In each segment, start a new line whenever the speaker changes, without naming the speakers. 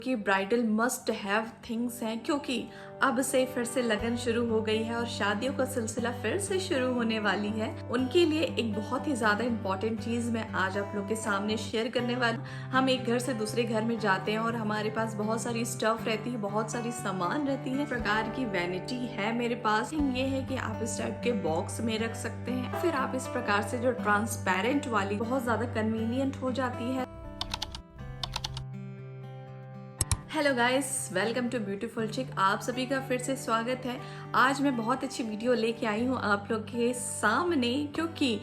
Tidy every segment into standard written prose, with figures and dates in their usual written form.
कि bridal must have things हैं, क्योंकि अब से फिर से लगन शुरू हो गई है और शादियों का सिलसिला फिर से शुरू होने वाली है। उनके लिए एक बहुत ही ज्यादा इम्पोर्टेंट चीज मैं आज आप लोग के सामने शेयर करने वाली हूँ। हम एक घर से दूसरे घर में जाते हैं और हमारे पास बहुत सारी स्टफ रहती है, बहुत सारी सामान रहती है। प्रकार की वैनिटी है मेरे पास। ये है कि आप इस टाइप के बॉक्स में रख सकते हैं, फिर आप इस प्रकार से जो ट्रांसपेरेंट वाली बहुत ज्यादा कन्वीनियंट हो जाती है। Hello guys, welcome to beautiful chic. आप सभी का फिर से स्वागत है। आज मैं बहुत अच्छी वीडियो लेके आई हूँ आप लोग के सामने, क्योंकि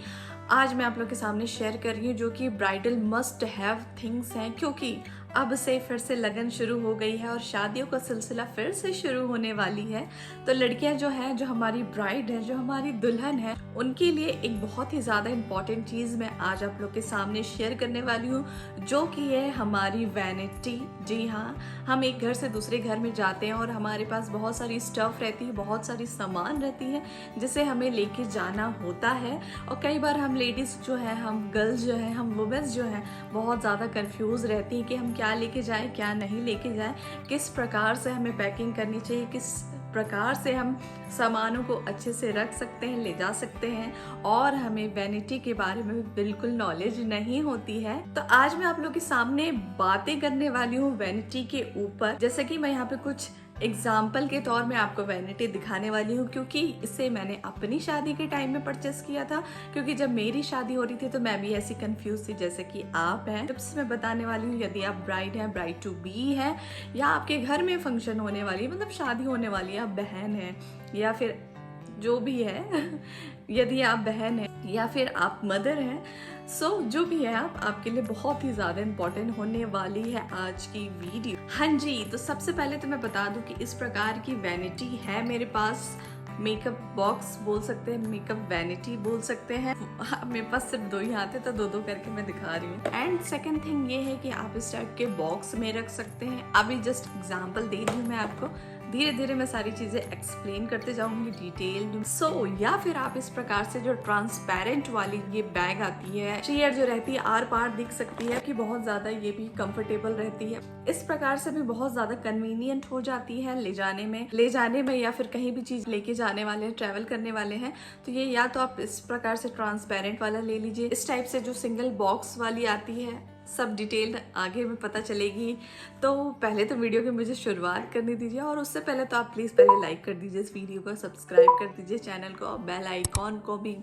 आज मैं आप लोग के सामने शेयर कर रही हूँ जो कि ब्राइडल मस्ट हैव थिंग्स हैं, क्योंकि अब से फिर से लगन शुरू हो गई है और शादियों का सिलसिला फिर से शुरू होने वाली है। तो लड़कियां जो है, जो हमारी ब्राइड है, जो हमारी दुल्हन है, उनके लिए एक बहुत ही ज्यादा इम्पोर्टेंट चीज मैं आज आप लोग के सामने शेयर करने वाली हूँ, जो कि है हमारी वैनिटी। जी हाँ, हम एक घर से दूसरे घर में जाते हैं और हमारे पास बहुत सारी स्टफ रहती है, बहुत सारी सामान रहती है जिसे हमें लेके जाना होता है। और कई बार हम लेडीज जो है, हम गर्ल्स जो है, हम वुमेन्स जो है, बहुत ज़्यादा कंफ्यूज रहती हैं कि हम क्या लेके जाएं, क्या नहीं लेके जाएं, किस प्रकार से हमें पैकिंग करनी चाहिए, किस प्रकार से हम सामानों को अच्छे से रख सकते हैं, ले जा सकते हैं। और हमें वैनिटी के बारे में बिल्कुल नॉलेज नहीं होती है। तो आज मैं आप लोग के सामने बातें करने वाली हूँ वैनिटी के ऊपर। जैसे कि मैं यहाँ पे कुछ एग्जाम्पल के तौर में आपको वैनिटी दिखाने वाली हूँ, क्योंकि इसे मैंने अपनी शादी के टाइम में परचेस किया था। क्योंकि जब मेरी शादी हो रही थी तो मैं भी ऐसी कंफ्यूज थी जैसे कि आप हैं। टिप्स मैं बताने वाली हूँ, यदि आप ब्राइड हैं, ब्राइड टू बी है, या आपके घर में फंक्शन होने वाली है, मतलब शादी होने वाली है, आप बहन है या फिर जो भी है यदि आप बहन है या फिर आप मदर हैं, सो जो भी है आपके लिए बहुत ही ज़्यादा इम्पोर्टेंट होने वाली है आज की वीडियो। हाँ जी, तो सबसे पहले तो मैं बता दूं कि इस प्रकार की वैनिटी है मेरे पास। मेकअप बॉक्स बोल सकते हैं, मेकअप वैनिटी बोल सकते हैं। मेरे पास सिर्फ दो ही हाथ है तो दो दो करके मैं दिखा रही हूँ। एंड सेकंड थिंग ये है कि आप इस टाइप के बॉक्स में रख सकते हैं। अभी जस्ट एग्जांपल दे रही हूँ मैं आपको, धीरे धीरे मैं सारी चीजें एक्सप्लेन करते जाऊंगी डिटेल। सो या फिर आप इस प्रकार से जो ट्रांसपेरेंट वाली ये बैग आती है, चेयर जो रहती है आर पार दिख सकती है, कि बहुत ज्यादा ये भी कंफर्टेबल रहती है। इस प्रकार से भी बहुत ज्यादा कन्वीनियंट हो जाती है ले जाने में या फिर कहीं भी चीज लेके जाने वाले हैं, ट्रेवल करने वाले हैं, तो ये या तो आप इस प्रकार से ट्रांसपेरेंट वाला ले लीजिए। इस टाइप से जो सिंगल बॉक्स वाली आती है, सब डिटेल आगे में पता चलेगी। तो पहले तो वीडियो की मुझे शुरुआत करने दीजिए, और उससे पहले तो आप प्लीज़ पहले लाइक कर दीजिए इस वीडियो को, सब्सक्राइब कर दीजिए चैनल को, और बेल आइकॉन को भी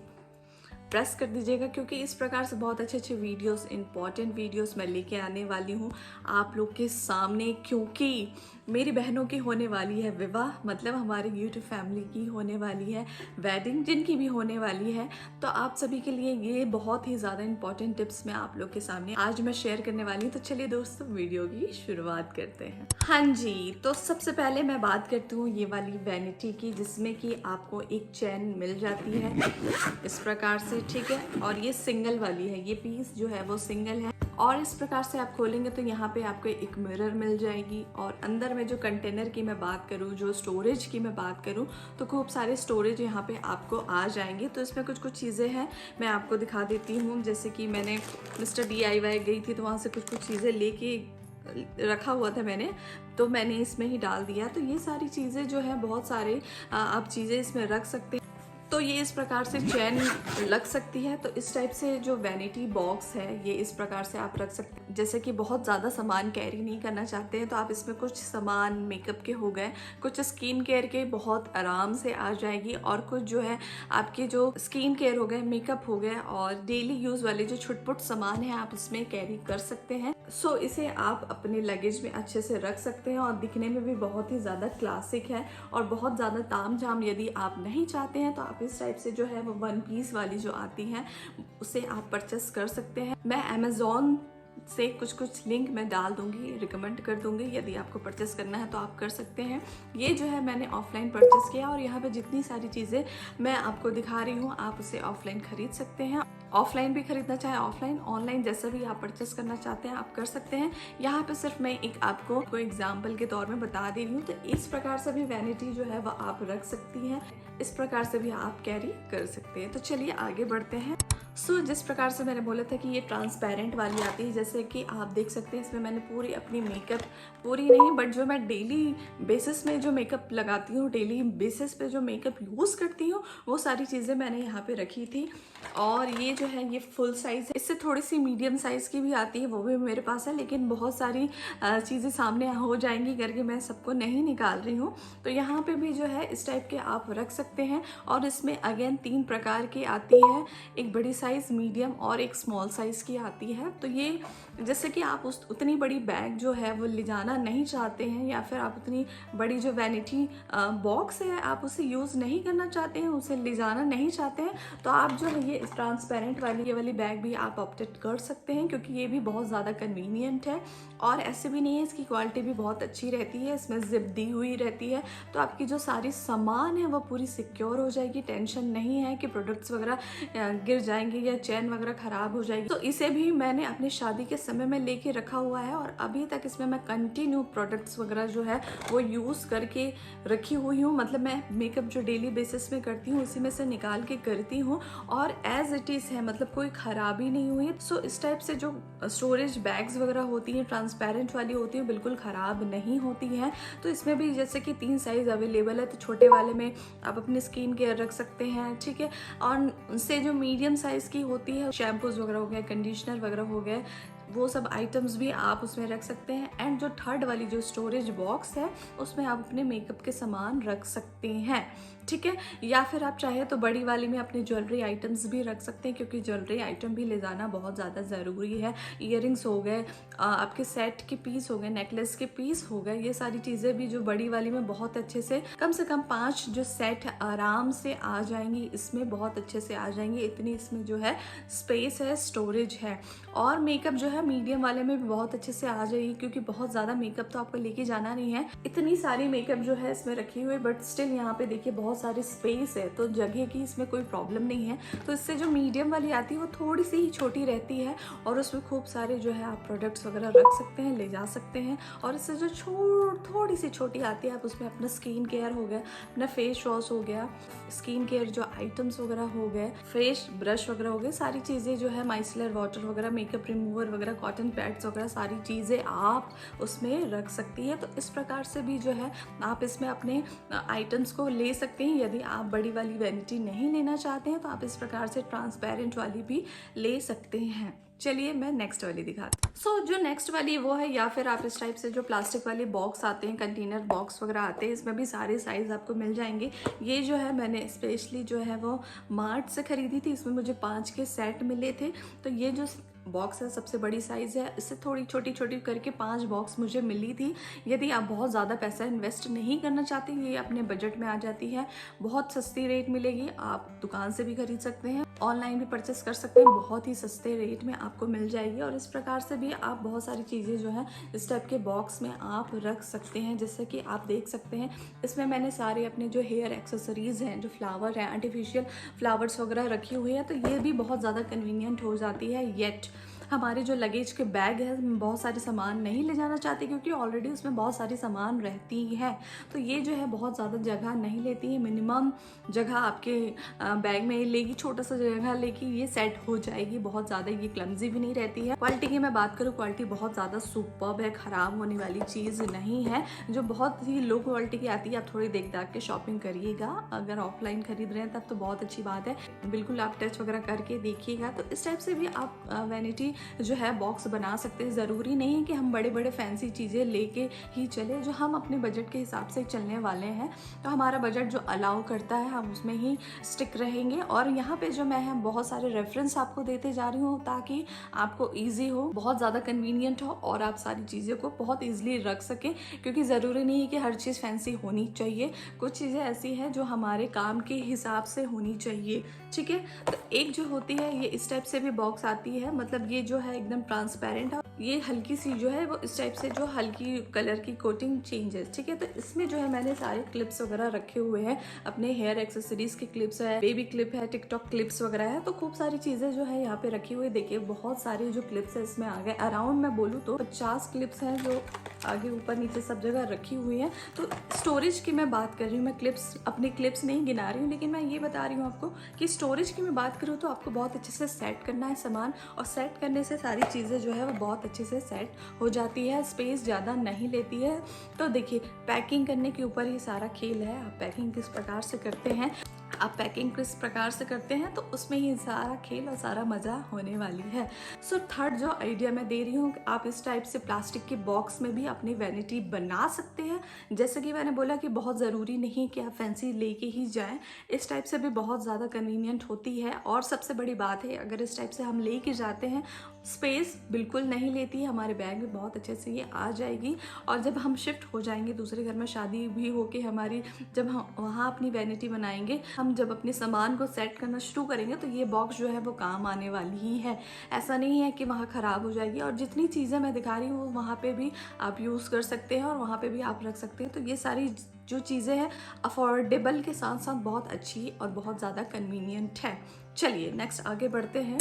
प्रेस कर दीजिएगा, क्योंकि इस प्रकार से बहुत अच्छे अच्छे वीडियोस, इंपॉर्टेंट वीडियोस मैं लेके आने वाली हूँ आप लोग के सामने। क्योंकि मेरी बहनों की होने वाली है विवाह, मतलब हमारे यूट्यूब फैमिली की होने वाली है वेडिंग, जिनकी भी होने वाली है। तो आप सभी के लिए ये बहुत ही ज़्यादा इंपॉर्टेंट टिप्स मैं आप लोग के सामने आज मैं शेयर करने वाली हूँ। तो चलिए दोस्तों, वीडियो की शुरुआत करते हैं। हाँ जी, तो सबसे पहले मैं बात करती हूँ ये वाली वैनिटी की, जिसमें कि आपको एक चैन मिल जाती है इस प्रकार से, ठीक है। और ये सिंगल वाली है, ये पीस जो है वो सिंगल है। और इस प्रकार से आप खोलेंगे तो यहाँ पे आपको एक मिरर मिल जाएगी। और अंदर में जो कंटेनर की मैं बात करूँ, जो स्टोरेज की मैं बात करूँ, तो खूब सारे स्टोरेज यहाँ पे आपको आ जाएंगे। तो इसमें कुछ कुछ चीज़ें हैं, मैं आपको दिखा देती हूँ। जैसे कि मैंने मिस्टर DIY गई थी तो वहाँ से कुछ कुछ चीज़ें लेके रखा हुआ था मैंने, तो मैंने इसमें ही डाल दिया। तो ये सारी चीज़ें जो है, बहुत सारे आप चीज़ें इसमें रख सकते हैं। तो ये इस प्रकार से चैन लग सकती है। तो इस टाइप से जो वैनिटी बॉक्स है, ये इस प्रकार से आप रख सकते हैं। जैसे कि बहुत ज़्यादा सामान कैरी नहीं करना चाहते हैं तो आप इसमें कुछ सामान मेकअप के हो गए, कुछ स्किन केयर के बहुत आराम से आ जाएगी, और कुछ जो है आपके जो स्किन केयर हो गए, मेकअप हो गए, और डेली यूज़ वाले जो छुटपुट सामान है आप इसमें कैरी कर सकते हैं। सो इसे आप अपने लगेज में अच्छे से रख सकते हैं, और दिखने में भी बहुत ही ज़्यादा क्लासिक है। और बहुत ज़्यादा ताम झाम यदि आप नहीं चाहते हैं तो आप इस टाइप से जो है वो वन पीस वाली जो आती है उसे आप परचेस कर सकते हैं। मैं अमेज़ॉन से कुछ लिंक मैं डाल दूंगी, रिकमेंड कर दूंगी, यदि आपको परचेस करना है तो आप कर सकते हैं। ये जो है मैंने ऑफलाइन परचेस किया, और यहाँ पे जितनी सारी चीज़ें मैं आपको दिखा रही हूँ आप उसे ऑफलाइन खरीद सकते हैं। ऑफलाइन भी खरीदना चाहे ऑफलाइन, ऑनलाइन, जैसा भी आप परचेस करना चाहते हैं आप कर सकते हैं। यहाँ पे सिर्फ मैं एक आपको एग्जाम्पल के तौर में बता दे रही हूँ। तो इस प्रकार से भी वैनिटी जो है वह आप रख सकती हैं, इस प्रकार से भी आप कैरी कर सकते हैं। तो चलिए आगे बढ़ते हैं। सो जिस प्रकार से मैंने बोला था कि ये ट्रांसपेरेंट वाली आती है, जैसे कि आप देख सकते हैं इसमें मैंने पूरी अपनी मेकअप, पूरी नहीं बट जो मैं डेली बेसिस में जो मेकअप लगाती हूँ, डेली बेसिस पे जो मेकअप यूज़ करती हूँ, वो सारी चीज़ें मैंने यहाँ पे रखी थी। और ये जो है ये फुल साइज़ है, इससे थोड़ी सी मीडियम साइज़ की भी आती है, वो भी मेरे पास है, लेकिन बहुत सारी चीज़ें सामने हो जाएंगी करके मैं सबको नहीं निकाल रही हूँ। तो यहाँ पे भी जो है इस टाइप के आप रख सकते हैं। और इसमें अगेन 3 प्रकार की आती है, एक बड़ी साइज़, मीडियम और एक स्मॉल साइज़ की आती है। तो ये जैसे कि आप उतनी बड़ी बैग जो है वो ले जाना नहीं चाहते हैं, या फिर आप उतनी बड़ी जो वैनिटी बॉक्स है आप उसे यूज़ नहीं करना चाहते हैं, उसे ले जाना नहीं चाहते हैं, तो आप जो है ये ट्रांसपेरेंट वाली ये वाली बैग भी आप ऑप्टेट कर सकते हैं, क्योंकि ये भी बहुत ज़्यादा कन्वीनियंट है। और ऐसे भी नहीं है, इसकी क्वालिटी भी बहुत अच्छी रहती है, इसमें जिप दी हुई रहती है, तो आपकी जो सारी सामान है वो पूरी सिक्योर हो जाएगी। टेंशन नहीं है कि प्रोडक्ट्स वगैरह गिर जाएंगे या चैन वगैरह ख़राब हो जाएगी। तो इसे भी मैंने अपनी शादी के समय में लेके रखा हुआ है, और अभी तक इसमें मैं कंटिन्यू प्रोडक्ट्स वगैरह जो है वो यूज़ करके रखी हुई हूँ। मतलब मैं मेकअप जो डेली बेसिस में करती हूँ उसी में से निकाल के करती हूँ, और एज इट इज़ है, मतलब कोई ख़राबी नहीं हुई। सो इस टाइप से जो स्टोरेज बैग्स वगैरह होती हैं ट्रांसपेरेंट वाली होती हैं, बिल्कुल ख़राब नहीं होती हैं। तो इसमें भी जैसे कि 3 साइज़ अवेलेबल है, तो छोटे वाले में आप अपनी स्किन केयर रख सकते हैं, ठीक है। और उससे जो मीडियम साइज़ की होती है, शैम्पूज़ वगैरह हो गए, कंडीशनर वगैरह हो गए, वो सब आइटम्स भी आप उसमें रख सकते हैं। एंड जो थर्ड वाली जो स्टोरेज बॉक्स है उसमें आप अपने मेकअप के सामान रख सकते हैं, ठीक है। या फिर आप चाहे तो बड़ी वाली में अपने ज्वेलरी आइटम्स भी रख सकते हैं, क्योंकि ज्वेलरी आइटम भी ले जाना बहुत ज़्यादा ज़रूरी है। ईयरिंग्स हो गए, आपके सेट के पीस हो गए, नेकलेस के पीस हो गए, ये सारी चीज़ें भी जो बड़ी वाली में बहुत अच्छे से कम 5 जो सेट आराम से आ जाएंगी, इसमें बहुत अच्छे से आ जाएंगी। इतनी इसमें जो है स्पेस है, स्टोरेज है। और मेकअप जो है मीडियम वाले में भी बहुत अच्छे से आ जाएगी, क्योंकि बहुत ज़्यादा मेकअप तो आपको लेके जाना नहीं है। इतनी सारी मेकअप जो है इसमें रखी हुई, बट स्टिल यहाँ पे देखिए बहुत सारी स्पेस है, तो जगह की इसमें कोई प्रॉब्लम नहीं है। तो इससे जो मीडियम वाली आती है वो थोड़ी सी ही छोटी रहती है, और उसमें खूब सारे जो है आप प्रोडक्ट्स वगैरह रख सकते हैं, ले जा सकते हैं। और इससे जो थोड़ी सी छोटी आती है, आप उसमें अपना स्किन केयर हो गया, अपना फेस वॉश हो गया, स्किन केयर जो आइटम्स वगैरह हो गए, फेस ब्रश वगैरह हो गए, सारी चीज़ें जो है माइसलर वाटर वगैरह, मेकअप रिमूवर वगैरह, कॉटन पैड्स वगैरह, सारी चीज़ें आप उसमें रख सकती है। तो इस प्रकार से भी जो है आप इसमें अपने आइटम्स को ले सकते हैं। यदि आप बड़ी वाली वैनिटी नहीं लेना चाहते हैं तो आप इस प्रकार से ट्रांसपेरेंट वाली भी ले सकते हैं। चलिए मैं नेक्स्ट वाली दिखाती हूँ। सो जो नेक्स्ट वाली वो है, या फिर आप इस टाइप से जो प्लास्टिक वाले बॉक्स आते हैं, कंटेनर बॉक्स वगैरह आते हैं, इसमें भी सारे साइज़ आपको मिल जाएंगे। ये जो है मैंने स्पेशली जो है वो मार्ट से खरीदी थी, इसमें मुझे 5 के सेट मिले थे। तो ये जो बॉक्स है सबसे बड़ी साइज़ है, इससे थोड़ी छोटी छोटी करके 5 बॉक्स मुझे मिली थी। यदि आप बहुत ज़्यादा पैसा इन्वेस्ट नहीं करना चाहते, ये अपने बजट में आ जाती है, बहुत सस्ती रेट मिलेगी। आप दुकान से भी खरीद सकते हैं, ऑनलाइन भी परचेस कर सकते हैं, बहुत ही सस्ते रेट में आपको मिल जाएगी। और इस प्रकार से भी आप बहुत सारी चीज़ें जो है इस टाइप के बॉक्स में आप रख सकते हैं। जैसे कि आप देख सकते हैं इसमें मैंने सारे अपने जो हेयर एक्सेसरीज़ हैं, जो फ्लावर हैं, आर्टिफिशियल फ्लावर्स वगैरह रखी हुई है, तो ये भी बहुत ज़्यादा कन्वीनियंट हो जाती है। येट हमारे जो लगेज के बैग है, बहुत सारे सामान नहीं ले जाना चाहते, क्योंकि ऑलरेडी उसमें बहुत सारी सामान रहती है, तो ये जो है बहुत ज़्यादा जगह नहीं लेती है। मिनिमम जगह आपके बैग में लेगी, छोटा सा जगह लेके ये सेट हो जाएगी। बहुत ज़्यादा ये क्लमजी भी नहीं रहती है। क्वालिटी की मैं बात करूँ, क्वालिटी बहुत ज़्यादा सुपर्ब है, ख़राब होने वाली चीज़ नहीं है। जो बहुत ही लो क्वालिटी की आती है, आप थोड़ी देख दाख के शॉपिंग करिएगा। अगर ऑफलाइन खरीद रहे हैं तब तो बहुत अच्छी बात है, बिल्कुल आप टच वगैरह करके देखिएगा। तो इस टाइप से भी आप वैनिटी जो है बॉक्स बना सकते हैं। ज़रूरी नहीं है कि हम बड़े बड़े फैंसी चीज़ें लेके ही चले, जो हम अपने बजट के हिसाब से चलने वाले हैं, तो हमारा बजट जो अलाउ करता है हम उसमें ही स्टिक रहेंगे। और यहाँ पे जो मैं बहुत सारे रेफरेंस आपको देते जा रही हूँ, ताकि आपको ईजी हो, बहुत ज़्यादा कन्वीनियंट हो, और आप सारी चीज़ें को बहुत ईजिली रख सकें। क्योंकि ज़रूरी नहीं है कि हर चीज़ फैंसी होनी चाहिए, कुछ चीज़ें ऐसी हैं जो हमारे काम के हिसाब से होनी चाहिए, ठीक है। तो एक जो होती है ये इस टाइप से भी बॉक्स आती है, मतलब ये जो है एकदम ट्रांसपेरेंट है, ये हल्की सी जो है वो इस टाइप से जो हल्की कलर की कोटिंग चेंजेस, ठीक है। तो इसमें जो है मैंने सारे क्लिप्स वगैरह रखे हुए हैं, अपने हेयर एक्सेसरीज के क्लिप्स है, बेबी क्लिप है, टिकटॉक क्लिप्स वगैरह है, तो खूब सारी चीजें जो है यहाँ पे रखी हुई। देखिए बहुत सारे जो क्लिप्स है इसमें आ गए, अराउंड मैं बोलूँ तो 50 क्लिप्स हैं जो आगे ऊपर नीचे सब जगह रखी हुई हैं। तो स्टोरेज की मैं बात कर रही हूँ, मैं अपनी क्लिप्स नहीं गिना रही हूँ, लेकिन मैं ये बता रही हूँ आपको कि स्टोरेज की मैं बात करूँ तो आपको बहुत अच्छे से सेट करना है सामान, और सेट करने से सारी चीज़ें जो है वो बहुत अच्छे से सेट हो जाती है, स्पेस ज़्यादा नहीं लेती है। तो देखिए, पैकिंग करने के ऊपर ही सारा खेल है। आप पैकिंग किस प्रकार से करते हैं, तो उसमें ही सारा खेल और सारा मज़ा होने वाली है। सो थर्ड जो आइडिया मैं दे रही हूँ, आप इस टाइप से प्लास्टिक के बॉक्स में भी अपनी वैनिटी बना सकते हैं। जैसे कि मैंने बोला कि बहुत ज़रूरी नहीं कि आप फैंसी लेके ही जाएं, इस टाइप से भी बहुत ज़्यादा कन्वीनियंट होती है। और सबसे बड़ी बात है, अगर इस टाइप से हम लेके जाते हैं, स्पेस बिल्कुल नहीं लेती है, हमारे बैग में बहुत अच्छे से ये आ जाएगी। और जब हम शिफ्ट हो जाएंगे दूसरे घर में, शादी भी होके हमारी, जब हम वहाँ अपनी वैनिटी बनाएंगे, हम जब अपने सामान को सेट करना शुरू करेंगे, तो ये बॉक्स जो है वो काम आने वाली ही है। ऐसा नहीं है कि वहाँ ख़राब हो जाएगी। और जितनी चीज़ें मैं दिखा रही हूँ वहाँ पे भी आप यूज़ कर सकते हैं और वहाँ पे भी आप रख सकते हैं। तो ये सारी जो चीज़ें हैं अफोर्डेबल के साथ साथ बहुत अच्छी और बहुत ज़्यादा कन्वीनियंट है। चलिए नेक्स्ट आगे बढ़ते हैं।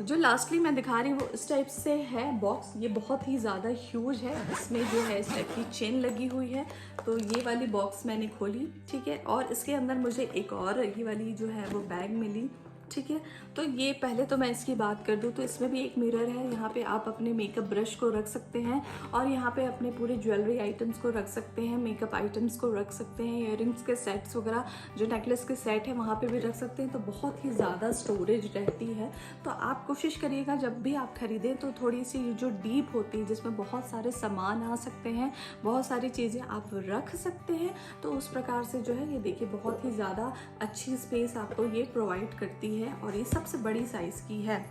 जो लास्टली मैं दिखा रही हूँ वो इस टाइप से है बॉक्स। ये बहुत ही ज़्यादा ह्यूज है, इसमें जो है इस टाइप की चेन लगी हुई है। तो ये वाली बॉक्स मैंने खोली, ठीक है, और इसके अंदर मुझे एक और ये वाली जो है वो बैग मिली, ठीक है। तो ये पहले तो मैं इसकी बात कर दूँ तो इसमें भी एक मिरर है, यहाँ पे आप अपने मेकअप ब्रश को रख सकते हैं, और यहाँ पे अपने पूरे ज्वेलरी आइटम्स को रख सकते हैं, मेकअप आइटम्स को रख सकते हैं, इयररिंग्स के सेट्स वगैरह, जो नेकलेस के सेट है वहाँ पे भी रख सकते हैं। तो बहुत ही ज़्यादा स्टोरेज रहती है। तो आप कोशिश करिएगा जब भी आप खरीदें तो थोड़ी सी जो डीप होती है, जिसमें बहुत सारे सामान आ सकते हैं, बहुत सारी चीज़ें आप रख सकते हैं, तो उस प्रकार से जो है ये देखिए बहुत ही ज़्यादा अच्छी स्पेस आपको ये प्रोवाइड करती है, और ये सबसे बड़ी साइज़ की है।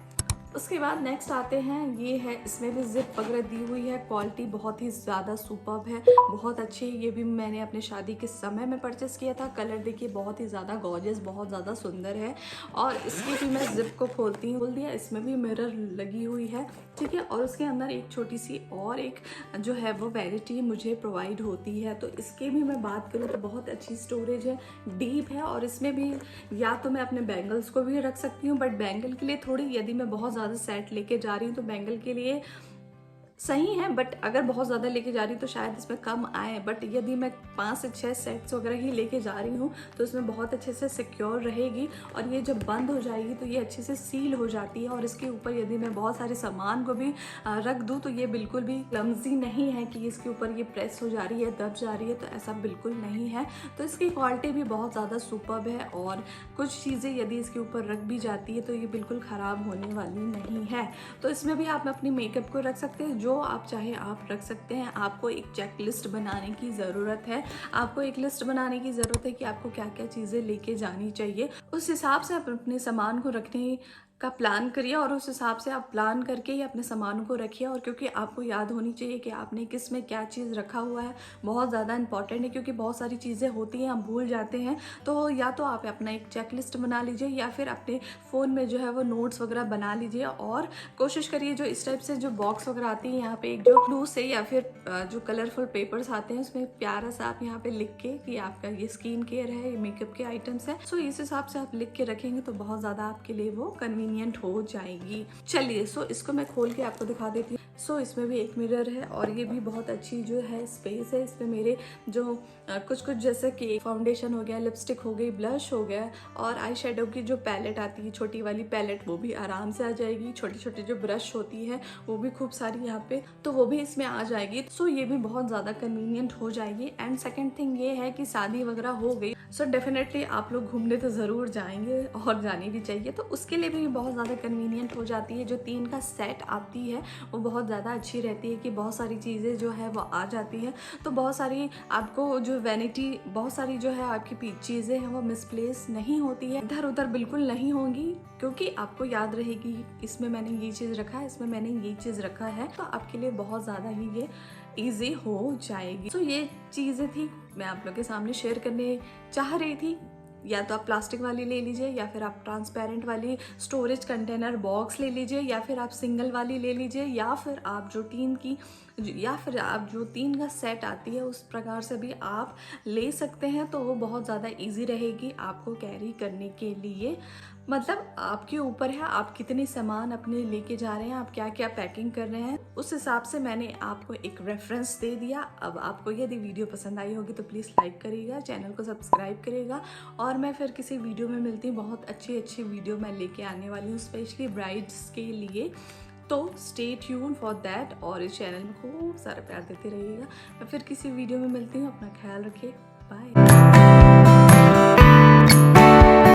उसके बाद नेक्स्ट आते हैं, ये है, इसमें भी जिप वगैरह दी हुई है, क्वालिटी बहुत ही ज़्यादा सुपर्ब है, बहुत अच्छी। ये भी मैंने अपने शादी के समय में परचेस किया था। कलर देखिए बहुत ही ज़्यादा गॉर्जियस, बहुत ज़्यादा सुंदर है। और इसकी भी मैं जिप को खोलती हूँ, खोल दिया, इसमें भी मिरर लगी हुई है, ठीक है। और उसके अंदर एक छोटी सी और एक जो है वो वैनिटी मुझे प्रोवाइड होती है। तो इसकी भी मैं बात करूँ तो बहुत अच्छी स्टोरेज है, डीप है, और इसमें भी या तो मैं अपने बैंगल्स को भी रख सकती हूँ, बट बैंगल के लिए थोड़ी, यदि मैं बहुत ज़्यादा सेट लेके जा रही हूँ तो बैंगल के लिए सही है, बट अगर बहुत ज़्यादा लेके जा रही हूँ तो शायद इसमें कम आए। बट यदि मैं 5 से 6 सेट्स वगैरह ही लेके जा रही हूँ तो इसमें बहुत अच्छे से सिक्योर रहेगी, और ये जब बंद हो जाएगी तो ये अच्छे से सील हो जाती है। और इसके ऊपर यदि मैं बहुत सारे सामान को भी रख दूँ तो ये बिल्कुल भी क्लमजी नहीं है कि इसके ऊपर ये प्रेस हो जा रही है, दब जा रही है, तो ऐसा बिल्कुल नहीं है। तो इसकी क्वालिटी भी बहुत ज़्यादा सुपर्ब है, और कुछ चीज़ें यदि इसके ऊपर रख भी जाती है तो ये बिल्कुल ख़राब होने वाली नहीं है। तो इसमें भी आप अपनी मेकअप को रख सकते हैं, जो आप चाहे आप रख सकते हैं। आपको एक चेक लिस्ट बनाने की ज़रूरत है, आपको एक लिस्ट बनाने की ज़रूरत है कि आपको क्या क्या चीज़ें लेके जानी चाहिए। उस हिसाब से आप अपने सामान को रखने का प्लान करिए, और उस हिसाब से आप प्लान करके ही अपने सामान को रखिए। और क्योंकि आपको याद होनी चाहिए कि आपने किस में क्या चीज़ रखा हुआ है, बहुत ज़्यादा इंपॉर्टेंट है, क्योंकि बहुत सारी चीज़ें होती हैं हम भूल जाते हैं। तो या तो आप अपना एक चेक लिस्ट बना लीजिए, या फिर अपने फ़ोन में जो है वो नोट्स वगैरह बना लीजिए, और कोशिश करिए जो इस टाइप से जो बॉक्स वगैरह आती है, यहाँ पे एक जो ग्लू से या फिर जो कलरफुल पेपर्स आते हैं उसमें प्यारा सा आप यहाँ पे लिख के कि आपका ये स्किन केयर है, ये मेकअप के आइटम्स है, सो इस हिसाब से आप लिख के रखेंगे तो बहुत ज़्यादा आपके लिए वो कन्वीनियंट हो जाएगी। चलिए इसको मैं खोल के आपको दिखा देती हूँ। इसमें भी एक मिरर है, और ये भी बहुत अच्छी जो है स्पेस है। इसमें मेरे जो कुछ जैसे कि फाउंडेशन हो गया, लिपस्टिक हो गई, ब्लश हो गया, और आई शेडो की जो पैलेट आती है, छोटी वाली पैलेट, वो भी आराम से आ जाएगी। छोटी छोटी जो ब्रश होती है वो भी खूब सारी यहाँ पे, तो वो भी इसमें आ जाएगी। ये भी बहुत ज़्यादा कन्वीनियंट हो जाएगी। एंड सेकेंड थिंग ये है कि शादी वगैरह हो गई, डेफिनेटली आप लोग घूमने तो ज़रूर जाएंगे, और जानी भी चाहिए, तो उसके लिए भी बहुत ज़्यादा कन्वीनियंट हो जाती है। जो 3 का सेट आती है वो बहुत ज़्यादा अच्छी रहती है कि बहुत सारी चीज़ें जो है वो आ जाती है। तो बहुत सारी आपको जो वैनिटी, बहुत सारी जो है आपकी चीज़ें हैं वो मिसप्लेस नहीं होती है, इधर उधर बिल्कुल नहीं होंगी, क्योंकि आपको याद रहेगी इसमें मैंने ये चीज़ रखा है, इसमें मैंने ये चीज़ रखा है, तो आपके लिए बहुत ज़्यादा ही ये ईजी हो जाएगी। ये चीज़ें थी मैं आप लोग के सामने शेयर करने चाह रही थी। या तो आप प्लास्टिक वाली ले लीजिए, या फिर आप ट्रांसपेरेंट वाली स्टोरेज कंटेनर बॉक्स ले लीजिए, या फिर आप सिंगल वाली ले लीजिए, या फिर आप जो टीन की या फिर आप जो 3 का सेट आती है उस प्रकार से भी आप ले सकते हैं, तो वो बहुत ज़्यादा ईजी रहेगी आपको कैरी करने के लिए। मतलब आपके ऊपर है आप कितने सामान अपने लेके जा रहे हैं, आप क्या क्या पैकिंग कर रहे हैं, उस हिसाब से मैंने आपको एक रेफरेंस दे दिया। अब आपको यदि वीडियो पसंद आई होगी तो प्लीज़ लाइक करिएगा, चैनल को सब्सक्राइब करिएगा, और मैं फिर किसी वीडियो में मिलती हूँ। बहुत अच्छी अच्छी वीडियो मैं लेके आने वाली हूँ स्पेशली ब्राइड्स के लिए, तो स्टे ट्यून फॉर दैट, और इस चैनल में खूब सारा प्यार देते रहिएगा। मैं फिर किसी वीडियो में मिलती हूँ, अपना ख्याल रखिए, बाय।